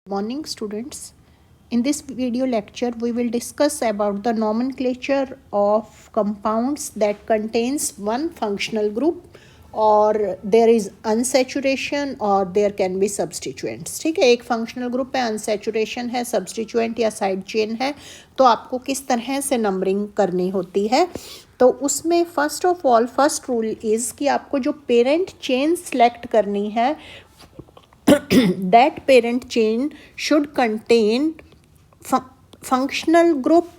Morning students. In this video lecture we will discuss about the nomenclature of compounds that contains one functional group और there is unsaturation और there can be substituents. ठीक है, एक functional group है, unsaturation है, substituent या side chain है, तो आपको किस तरह से नंबरिंग करनी होती है. तो उसमें first of all first rule is कि आपको जो पेरेंट चेन सेलेक्ट करनी है that parent chain should contain functional group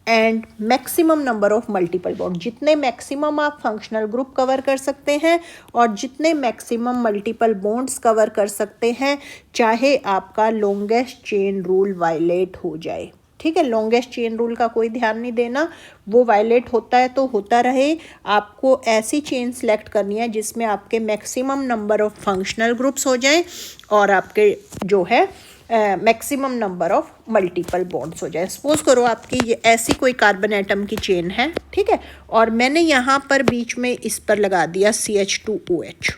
and maximum number of multiple bond. जितने मैक्सिमम आप फंक्शनल ग्रुप कवर कर सकते हैं और जितने मैक्सिमम मल्टीपल बॉन्ड्स कवर कर सकते हैं, चाहे आपका लॉन्गेस्ट चेन रूल वायलेट हो जाए. ठीक है, लॉन्गेस्ट चेन रूल का कोई ध्यान नहीं देना, वो वायलेट होता है तो होता रहे. आपको ऐसी चेन सेलेक्ट करनी है जिसमें आपके maximum number of functional groups हो जाए और आपके जो है maximum number of multiple bonds हो जाए. सपोज करो आपकी ये ऐसी कोई कार्बन एटम की चेन है, ठीक है, और मैंने यहाँ पर बीच में इस पर लगा दिया CH2OH.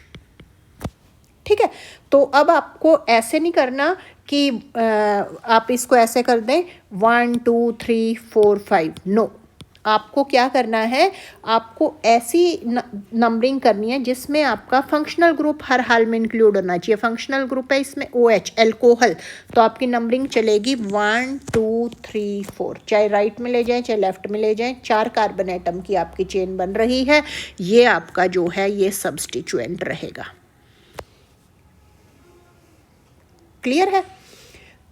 ठीक है, तो अब आपको ऐसे नहीं करना कि आप इसको ऐसे कर दें 1 2 3 4 5. नो, आपको क्या करना है, आपको ऐसी नंबरिंग करनी है जिसमें आपका फंक्शनल ग्रुप हर हाल में इंक्लूड होना चाहिए. फंक्शनल ग्रुप है इसमें OH एल्कोहल, तो आपकी नंबरिंग चलेगी 1 2 3 4. चाहे राइट में ले जाएं चाहे लेफ्ट में ले जाएं, 4 कार्बन एटम की आपकी चेन बन रही है. ये आपका जो है ये सब्स्टिट्यूएंट रहेगा. क्लियर है?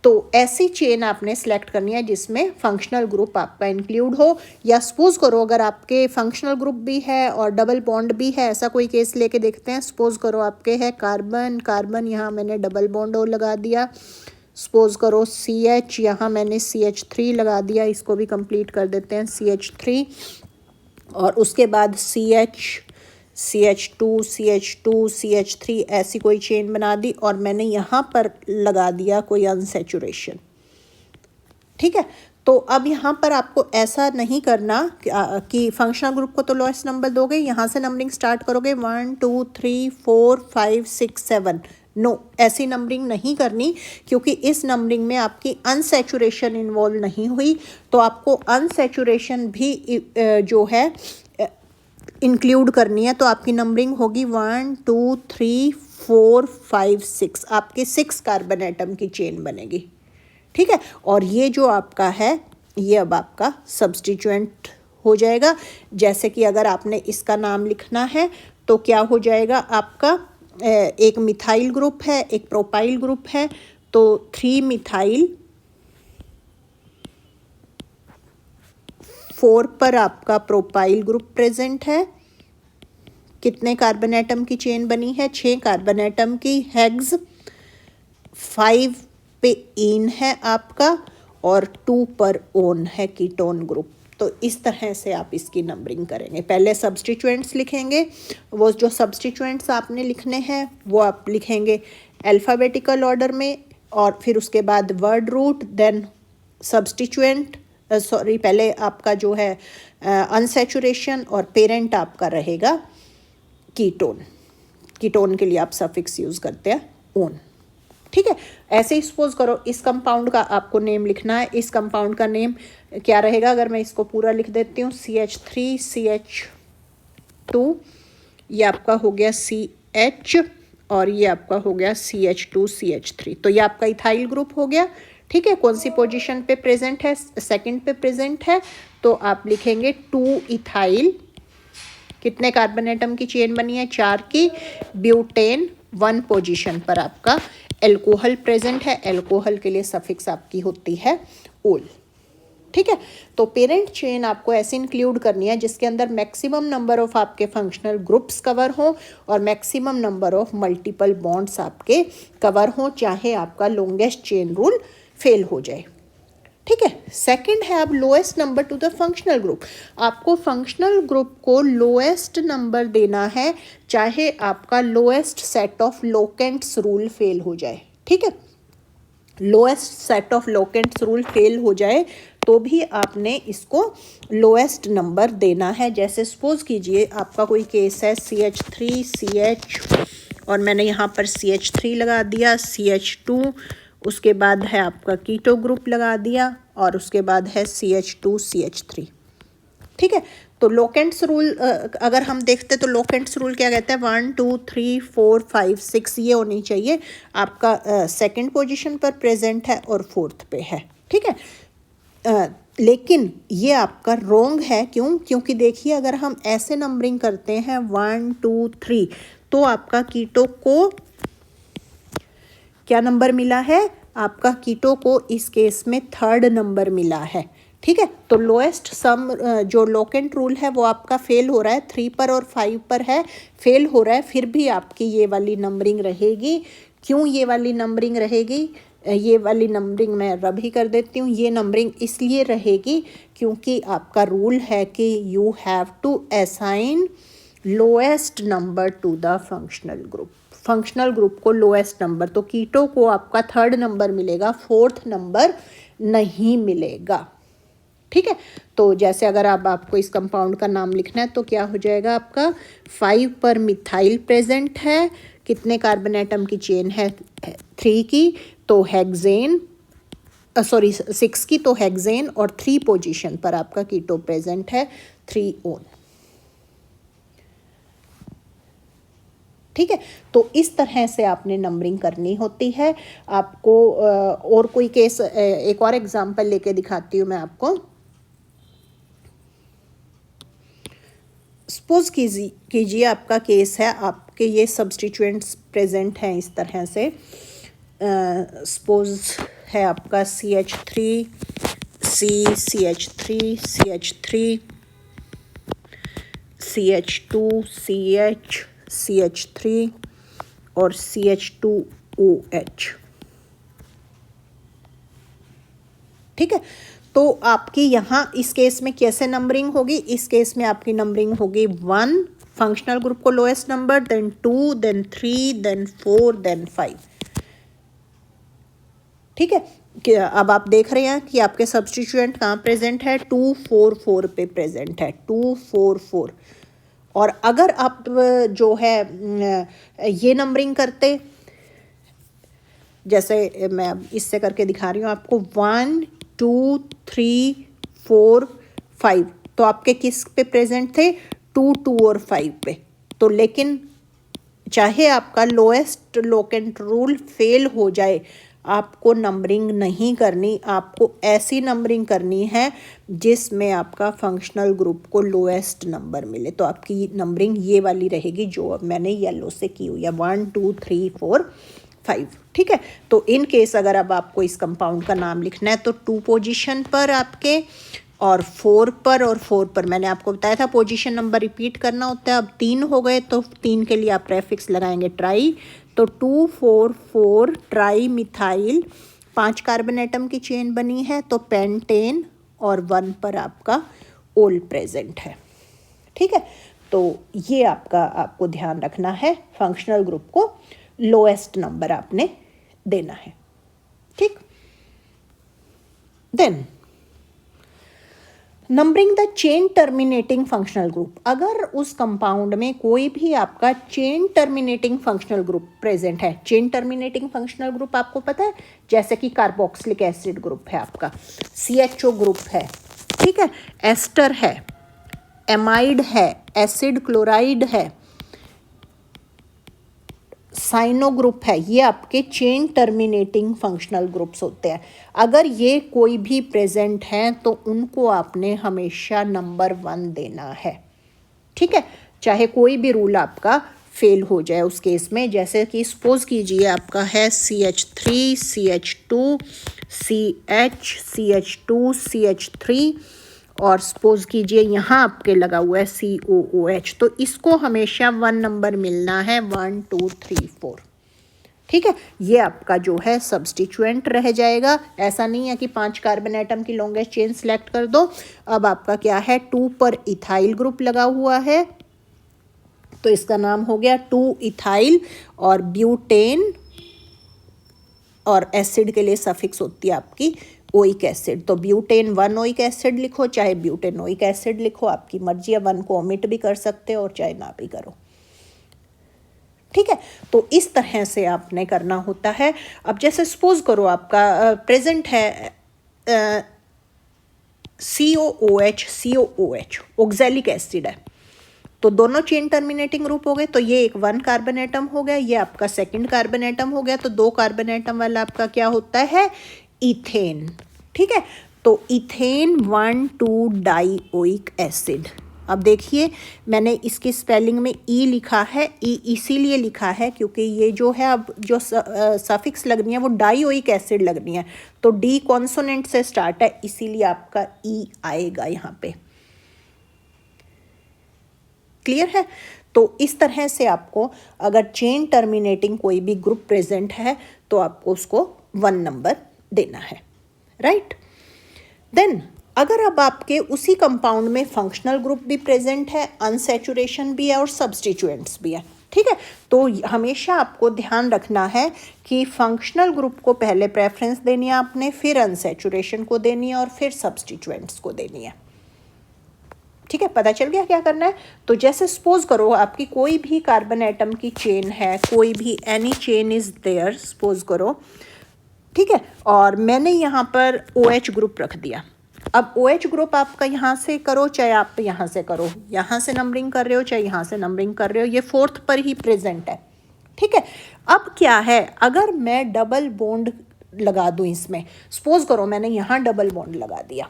तो ऐसी चेन आपने सेलेक्ट करनी है जिसमें फंक्शनल ग्रुप आपका इंक्लूड हो. या सपोज करो अगर आपके फंक्शनल ग्रुप भी है और डबल बॉन्ड भी है, ऐसा कोई केस लेके देखते हैं. सपोज करो आपके है कार्बन कार्बन, यहाँ मैंने डबल बॉन्ड और लगा दिया. सपोज करो CH, यहाँ मैंने CH3 लगा दिया. इसको भी कंप्लीट कर देते हैं, CH3, और उसके बाद CH2 CH2 CH3, ऐसी कोई चेन बना दी और मैंने यहाँ पर लगा दिया कोई अनसैचुरेशन. ठीक है, तो अब यहाँ पर आपको ऐसा नहीं करना कि फंक्शनल ग्रुप को तो लोएस्ट नंबर दोगे, यहाँ से नंबरिंग स्टार्ट करोगे 1 2 3 4 5 6 7. नो, ऐसी नंबरिंग नहीं करनी, क्योंकि इस नंबरिंग में आपकी अनसैचुरेशन इन्वॉल्व नहीं हुई. तो आपको अनसैचुरेशन भी जो है इंक्लूड करनी है. तो आपकी नंबरिंग होगी 1 2 3 4 5 6. आपके 6 कार्बन एटम की चेन बनेगी. ठीक है, और ये जो आपका है ये अब आपका सब्स्टिट्यूएंट हो जाएगा. जैसे कि अगर आपने इसका नाम लिखना है तो क्या हो जाएगा आपका, एक मिथाइल ग्रुप है, एक प्रोपाइल ग्रुप है, तो 3 मिथाइल 4 पर आपका प्रोपाइल ग्रुप प्रेजेंट है. कितने कार्बन एटम की चेन बनी है, 6 कार्बन एटम की. हेक्स 5 पे इन है आपका और 2 पर ओन है कीटोन ग्रुप. तो इस तरह से आप इसकी नंबरिंग करेंगे. पहले सब्स्टिट्यूएंट्स लिखेंगे, वो जो सब्स्टिट्यूएंट्स आपने लिखने हैं वो आप लिखेंगे अल्फ़ाबेटिकल ऑर्डर में, और फिर उसके बाद वर्ड रूट, देन सब्स्टिट्यूएंट, पहले आपका जो है अनसैचुरेशन, और पेरेंट आपका रहेगा कीटोन. कीटोन के लिए आप सफिक्स यूज़ करते हैं ओन. ठीक है, ऐसे ही सपोज करो इस कंपाउंड का आपको नेम लिखना है. इस कंपाउंड का नेम क्या रहेगा, अगर मैं इसको पूरा लिख देती हूँ, CH3 CH2, ये आपका हो गया CH, और ये आपका हो गया CH2 CH3. तो ये आपका इथाइल ग्रुप हो गया. ठीक है, कौन सी पोजीशन पे प्रेजेंट है, सेकंड पे प्रेजेंट है, तो आप लिखेंगे 2 इथाइल. कितने कार्बन एटम की चेन बनी है, 4 की. ब्यूटेन 1 पोजीशन पर आपका एल्कोहल प्रेजेंट है. एल्कोहल के लिए सफिक्स आपकी होती है ओल. ठीक है, तो पेरेंट चेन आपको ऐसे इंक्लूड करनी है जिसके अंदर मैक्सिमम नंबर ऑफ आपके फंक्शनल ग्रुप्स कवर हों और maximum number of multiple bonds आपके कवर हों, चाहे आपका लॉन्गेस्ट चेन रूल फेल हो जाए. ठीक है, सेकंड है अब lowest number to the functional group. आपको फंक्शनल ग्रुप को लोएस्ट नंबर देना है, चाहे आपका lowest set of locants rule fail हो जाए. ठीक है, lowest set of locants rule fail हो जाए तो भी आपने इसको लोएस्ट नंबर देना है. जैसे सपोज कीजिए आपका कोई केस है CH3 CH, और मैंने यहाँ पर CH3 लगा दिया, CH2 उसके बाद है आपका कीटो ग्रुप लगा दिया, और उसके बाद है CH2CH3। ठीक है, तो लोकेंट्स रूल अगर हम देखते तो लोकेंट्स रूल क्या कहता है, 1 2 3 4 5 6 ये होनी चाहिए। आपका सेकंड पोजीशन पर प्रेजेंट है और फोर्थ पे है। ठीक है, लेकिन ये आपका रोंग है। क्यों? क्योंकि देखिए अगर हम ऐसे नंबरिंग करते हैं 1 2 3 तो आपका कीटो को क्या नंबर मिला है? आपका कीटो को इस केस में थर्ड नंबर मिला है। ठीक है, तो लोएस्ट सम जो लोकेंट रूल है वो आपका फेल हो रहा है, 3 पर और 5 पर है, फेल हो रहा है, फिर भी आपकी ये वाली नंबरिंग रहेगी। क्यों ये वाली नंबरिंग रहेगी? ये वाली नंबरिंग मैं रब ही कर देती हूँ। ये नंबरिंग इसलिए रहेगी क्योंकि आपका रूल है कि you have to assign lowest number to the functional group. Functional group को लोएस्ट नंबर, तो कीटो को आपका थर्ड नंबर मिलेगा, फोर्थ नंबर नहीं मिलेगा। ठीक है, तो जैसे अगर आपको इस कंपाउंड का नाम लिखना है तो क्या हो जाएगा आपका 5 पर मिथाइल प्रेजेंट है, कितने कार्बन एटम की चेन है? 3 की, तो हेक्सेन, सॉरी 6 की, तो हेक्सेन, और 3 पोजीशन पर आपका कीटो प्रेजेंट है, 3 ओन। ठीक है, तो इस तरह से आपने नंबरिंग करनी होती है। आपको और कोई केस, एक और एग्जांपल लेके दिखाती हूँ मैं आपको। सपोज कीजिए आपका केस है, आपके ये सब्सटीट्यूएंट्स प्रेजेंट हैं इस तरह से। सपोज है आपका CH3 CH3 CH3 CH2 CH3 और CH2OH। ठीक है, तो आपकी यहाँ इस केस में कैसे नंबरिंग होगी? इस केस में आपकी नंबरिंग होगी 1 फंक्शनल ग्रुप को lowest number, then 2, then 3, then 4, then 5। ठीक है, कि अब आप देख रहे हैं कि आपके सब्स्टिट्यूएंट कहाँ प्रेजेंट है? 2 4 4 पे प्रेजेंट है, 2 4 4। और अगर आप जो है ये नंबरिंग करते, जैसे मैं अब इससे करके दिखा रही हूँ आपको, 1 2 3 4 5, तो आपके किस पे प्रेजेंट थे? 2 2 और 5 पे। तो लेकिन चाहे आपका लोएस्ट लोकेंट रूल फेल हो जाए, आपको नंबरिंग नहीं करनी। आपको ऐसी नंबरिंग करनी है जिसमें आपका फंक्शनल ग्रुप को लोएस्ट नंबर मिले। तो आपकी नंबरिंग ये वाली रहेगी जो अब मैंने येलो से की हुई है, 1 2 3 4 5। ठीक है, तो इन केस अगर अब आपको इस कंपाउंड का नाम लिखना है तो 2 पोजीशन पर आपके, और 4 पर, और 4 पर मैंने आपको बताया था पोजीशन नंबर रिपीट करना होता है। अब 3 हो गए तो 3 के लिए आप प्रेफिक्स लगाएंगे ट्राई, तो 2 4 4 ट्राई मिथाइल, 5 कार्बन एटम की चेन बनी है, तो पेंटेन, और 1 पर आपका ओल प्रेजेंट है। ठीक है, तो ये आपको ध्यान रखना है, फंक्शनल ग्रुप को लोएस्ट नंबर आपने देना है। ठीक, then numbering the chain terminating functional group. अगर उस कंपाउंड में कोई भी आपका chain terminating functional group present है, चेन टर्मिनेटिंग फंक्शनल ग्रुप आपको पता है, जैसे कि कार्बोक्सिलिक एसिड ग्रुप है आपका, CHO ग्रुप है, ठीक है, एस्टर है, एमाइड है, एसिड क्लोराइड है, साइनो ग्रुप है, ये आपके चेन टर्मिनेटिंग फंक्शनल ग्रुप्स होते हैं। अगर ये कोई भी प्रेजेंट हैं तो उनको आपने हमेशा नंबर 1 देना है। ठीक है, चाहे कोई भी रूल आपका फेल हो जाए उस केस में। जैसे कि सपोज कीजिए आपका है CH3 CH2 CH CH2 CH3, और सपोज कीजिए यहाँ आपके लगा हुआ है COOH, तो इसको हमेशा 1 नंबर मिलना है, 1 2 3 4। ठीक है, ये आपका जो है सब्स्टिट्यूएंट रह जाएगा। ऐसा नहीं है कि 5 कार्बन एटम की लॉन्गेस्ट चेन सेलेक्ट कर दो। अब आपका क्या है, 2 पर इथाइल ग्रुप लगा हुआ है, तो इसका नाम हो गया 2 इथाइल, और ब्यूटेन, और एसिड के लिए सफिक्स होती है आपकी ओइक एसिड, तो ब्यूटेन 1 ओइक एसिड लिखो, चाहे ब्यूटेनोइक एसिड लिखो, आपकी मर्जी है, 1 को ओमिट भी कर सकते हो और चाहे ना भी करो। ठीक है, तो इस तरह से आपने करना होता है। अब जैसे सपोज करो आपका प्रेजेंट है COOH ऑक्सैलिक एसिड है, तो दोनों चेन टर्मिनेटिंग ग्रुप हो गए, तो ये एक 1 कार्बन एटम हो गया, ये आपका सेकंड कार्बन एटम हो गया, तो 2 कार्बन एटम वाला आपका क्या होता है, इथेन। ठीक है, तो इथेन 1,2 डाइओइक एसिड। अब देखिए मैंने इसकी स्पेलिंग में ई लिखा है, ई इसीलिए लिखा है क्योंकि ये जो है अब जो सफिक्स लगनी है वो डाइओइक एसिड लगनी है, तो डी कॉन्सोनेंट से स्टार्ट है, इसीलिए आपका ई आएगा यहाँ पे। क्लियर है, तो इस तरह से आपको अगर चेन टर्मिनेटिंग कोई भी ग्रुप प्रेजेंट है तो आपको उसको 1 नंबर देना है, राइट। देन अगर अब आपके उसी कंपाउंड में फंक्शनल ग्रुप भी प्रेजेंट है, अनसैचुरेशन भी है और सब्सटीट्यूएंट्स भी है, ठीक है, तो हमेशा आपको ध्यान रखना है कि फंक्शनल ग्रुप को पहले प्रेफरेंस देनी है आपने, फिर अनसैचुरेशन को देनी है और फिर सब्सटीट्यूएंट्स को देनी है। ठीक है, पता चल गया क्या करना है। तो जैसे सपोज करो आपकी कोई भी कार्बन एटम की चेन है, कोई भी any chain is there, suppose करो, ठीक है, और मैंने यहाँ पर OH ग्रुप रख दिया। अब OH ग्रुप आपका यहाँ से करो चाहे आप यहाँ से करो, यहाँ से नंबरिंग कर रहे हो चाहे यहाँ से नंबरिंग कर रहे हो, ये 4th पर ही प्रेजेंट है। ठीक है, अब क्या है, अगर मैं डबल बॉन्ड लगा दूँ इसमें, सपोज करो मैंने यहाँ डबल बॉन्ड लगा दिया,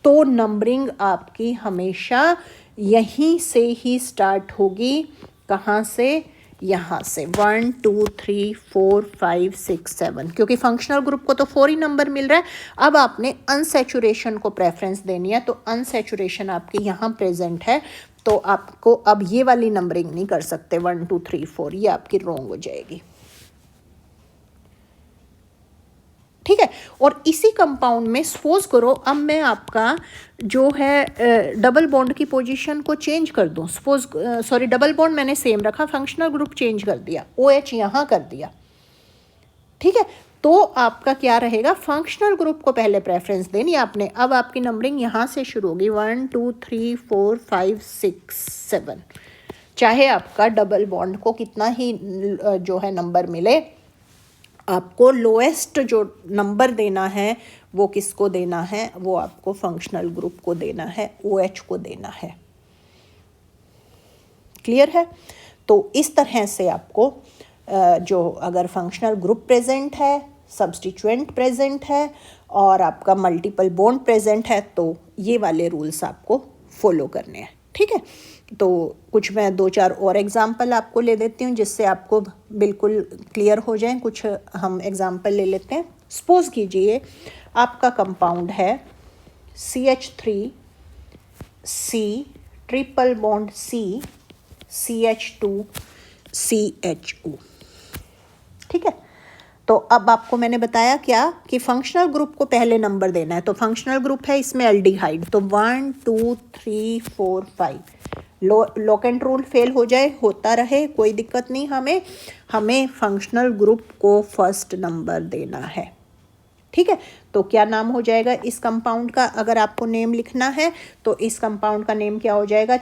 तो नंबरिंग आपकी हमेशा यहीं से ही स्टार्ट होगी। कहाँ से, यहाँ से 1 2 3 4 5 6 7, क्योंकि फंक्शनल ग्रुप को तो 4 ही नंबर मिल रहा है। अब आपने अनसैचुरेशन को प्रेफरेंस देनी है, तो अनसैचुरेशन आपकी यहाँ प्रेजेंट है, तो आपको अब ये वाली नंबरिंग नहीं कर सकते 1 2 3 4, ये आपकी रॉन्ग हो जाएगी। ठीक है, और इसी कंपाउंड में सपोज करो अब मैं आपका जो है डबल बॉन्ड की पोजीशन को चेंज कर दूं, सपोज सॉरी डबल बॉन्ड मैंने सेम रखा, फंक्शनल ग्रुप चेंज कर दिया, OH यहाँ कर दिया। ठीक है, तो आपका क्या रहेगा, फंक्शनल ग्रुप को पहले प्रेफरेंस देनी आपने। अब आपकी नंबरिंग यहाँ से शुरू होगी 1 2 3 4 5 6 7, चाहे आपका डबल बॉन्ड को कितना ही जो है नंबर मिले, आपको लोएस्ट जो नंबर देना है वो किसको देना है, वो आपको फंक्शनल ग्रुप को देना है, OH को देना है। क्लियर है, तो इस तरह से आपको जो अगर फंक्शनल ग्रुप प्रेजेंट है, सब्सटीट्यूएंट प्रेजेंट है और आपका मल्टीपल बॉन्ड प्रेजेंट है, तो ये वाले रूल्स आपको फॉलो करने हैं। ठीक है, तो कुछ मैं 2-4 और एग्जाम्पल आपको ले देती हूँ जिससे आपको बिल्कुल क्लियर हो जाए। कुछ हम एग्जाम्पल ले लेते हैं। सपोज कीजिए आपका कंपाउंड है CH3 C triple bond C CH2 CHO। ठीक है, तो अब आपको मैंने बताया क्या कि फंक्शनल ग्रुप को पहले नंबर देना है, तो फंक्शनल ग्रुप है इसमें एल्डिहाइड, तो 1 2 3 4 5, लॉक एंड रूल फेल हो जाए, होता रहे, कोई दिक्कत नहीं, हमें फंक्शनल ग्रुप को फर्स्ट नंबर देना है। ठीक है, तो क्या नाम हो जाएगा इस कंपाउंड का, अगर आपको नेम लिखना है तो इस कंपाउंड का नेम क्या हो जाएगा,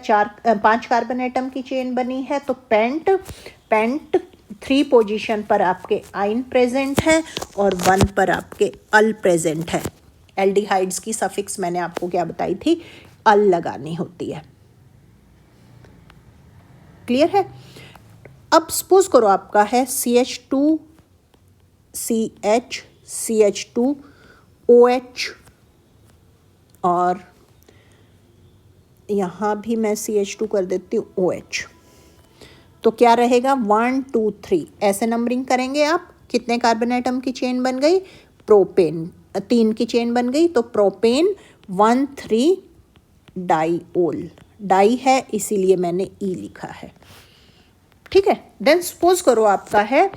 5 कार्बन एटम की चेन बनी है, तो पेंट 3 पोजीशन पर आपके आइन प्रेजेंट है और 1 पर आपके अल प्रेजेंट है। एल्डिहाइड्स की सफिक्स मैंने आपको क्या बताई थी, अल लगानी होती है। क्लियर है, अब सपोज करो आपका है CH2 CH CH2 OH और यहाँ भी मैं CH2 कर देती हूँ OH, तो क्या रहेगा 1 2 3 ऐसे नंबरिंग करेंगे आप। कितने कार्बन एटम की चेन बन गई, प्रोपेन 3 की चेन बन गई, तो प्रोपेन 1 3 डाइओल, डाई है इसीलिए मैंने ई लिखा है। ठीक है, देन सपोज करो आपका है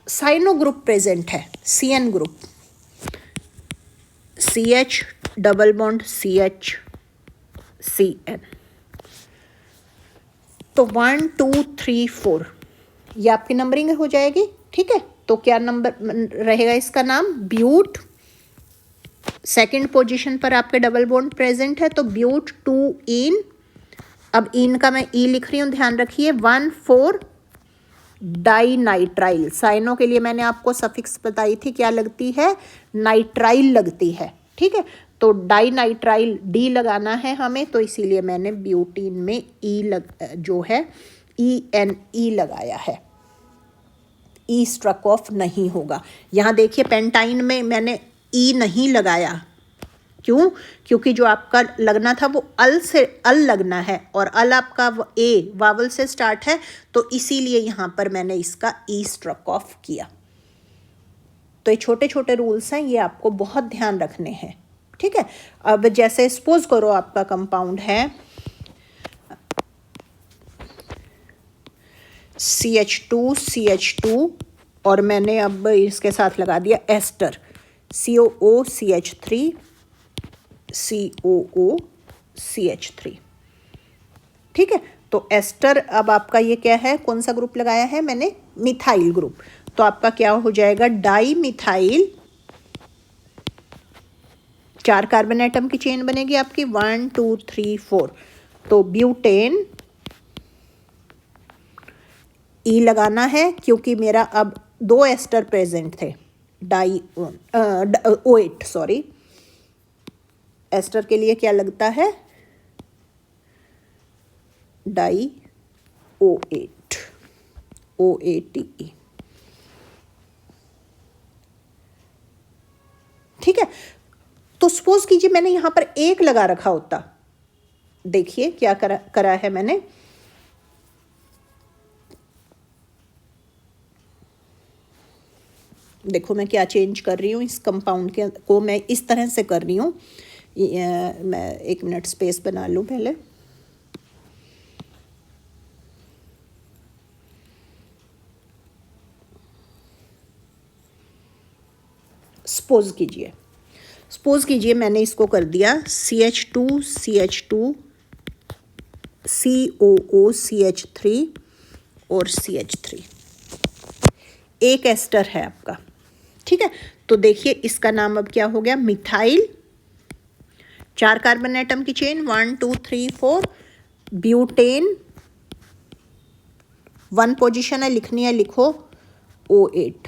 साइनो ग्रुप प्रेजेंट है, CN group, CH double bond CH CN, तो 1 2 3 4 ये आपकी नंबरिंग हो जाएगी। ठीक है, तो क्या नंबर रहेगा इसका नाम, ब्यूट, सेकंड पोजीशन पर आपके डबल बॉन्ड प्रेजेंट है, तो ब्यूट 2 इन, अब इन का मैं ई लिख रही हूँ, ध्यान रखिए, 1 4 डाइनाइट्राइल, साइनो के लिए मैंने आपको सफिक्स बताई थी, क्या लगती है, नाइट्राइल लगती है, ठीक है। तो डाइनाइट्राइल डी लगाना है हमें, तो इसीलिए मैंने ब्यूटीन में जो है ENE लगाया है, ई स्ट्रक ऑफ नहीं होगा। यहाँ देखिए पेंटाइन में मैंने ई नहीं लगाया, क्यों, क्योंकि जो आपका लगना था वो अल से अल लगना है, और अल आपका ए वावल से स्टार्ट है, तो इसीलिए यहाँ पर मैंने इसका ई स्ट्रक ऑफ किया। तो ये छोटे छोटे रूल्स हैं, ये आपको बहुत ध्यान रखने हैं, ठीक है। अब जैसे सपोज करो आपका कंपाउंड है CH2 और मैंने अब इसके साथ लगा दिया एस्टर, COOCH3 COOCH3, ठीक है। तो एस्टर, अब आपका ये क्या है, कौन सा ग्रुप लगाया है मैंने, मिथाइल ग्रुप, तो आपका क्या हो जाएगा, डाई मिथाइल, 4 कार्बन एटम की चेन बनेगी आपकी, 1 2 3 4, तो ब्यूटेन ई लगाना है, क्योंकि मेरा अब 2 एस्टर प्रेजेंट थे, OH, सॉरी, एस्टर के लिए क्या लगता है, डाई OH, OATE, ठीक है। तो सपोज कीजिए मैंने यहां पर 1 लगा रखा होता, देखिए क्या करा है मैंने, देखो मैं क्या चेंज कर रही हूँ, इस कंपाउंड को मैं इस तरह से कर रही हूँ, मैं 1 मिनट स्पेस बना लूँ पहले, सपोज कीजिए मैंने इसको कर दिया CH2 COOCH3 और CH3, एक एस्टर है आपका, ठीक है। तो देखिए इसका नाम अब क्या हो गया, मिथाइल, 4 कार्बन एटम की चेन, 1 2 3 4, ब्यूटेन, 1 पोजीशन है, लिखनी है लिखो, O8,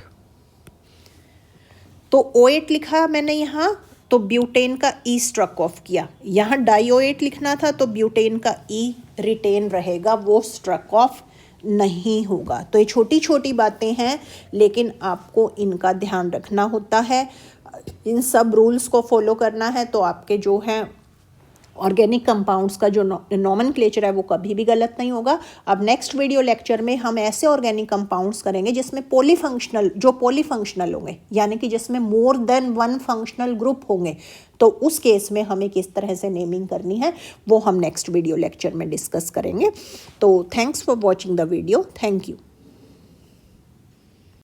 तो O8 लिखा मैंने यहाँ, तो ब्यूटेन का ई स्ट्रक ऑफ किया, यहाँ डाई-O8 लिखना था, तो ब्यूटेन का ई रिटेन रहेगा, वो स्ट्रक ऑफ नहीं होगा। तो ये छोटी छोटी बातें हैं, लेकिन आपको इनका ध्यान रखना होता है, इन सब रूल्स को फॉलो करना है, तो आपके जो हैं ऑर्गेनिक कंपाउंड्स का जो नॉमेनक्लेचर है वो कभी भी गलत नहीं होगा। अब नेक्स्ट वीडियो लेक्चर में हम ऐसे ऑर्गेनिक कंपाउंड्स करेंगे जिसमें पॉलीफंक्शनल होंगे, यानी कि जिसमें मोर देन 1 फंक्शनल ग्रुप होंगे, तो उस केस में हमें किस तरह से नेमिंग करनी है वो हम नेक्स्ट वीडियो लेक्चर में डिस्कस करेंगे। तो thanks for watching the video, thank you.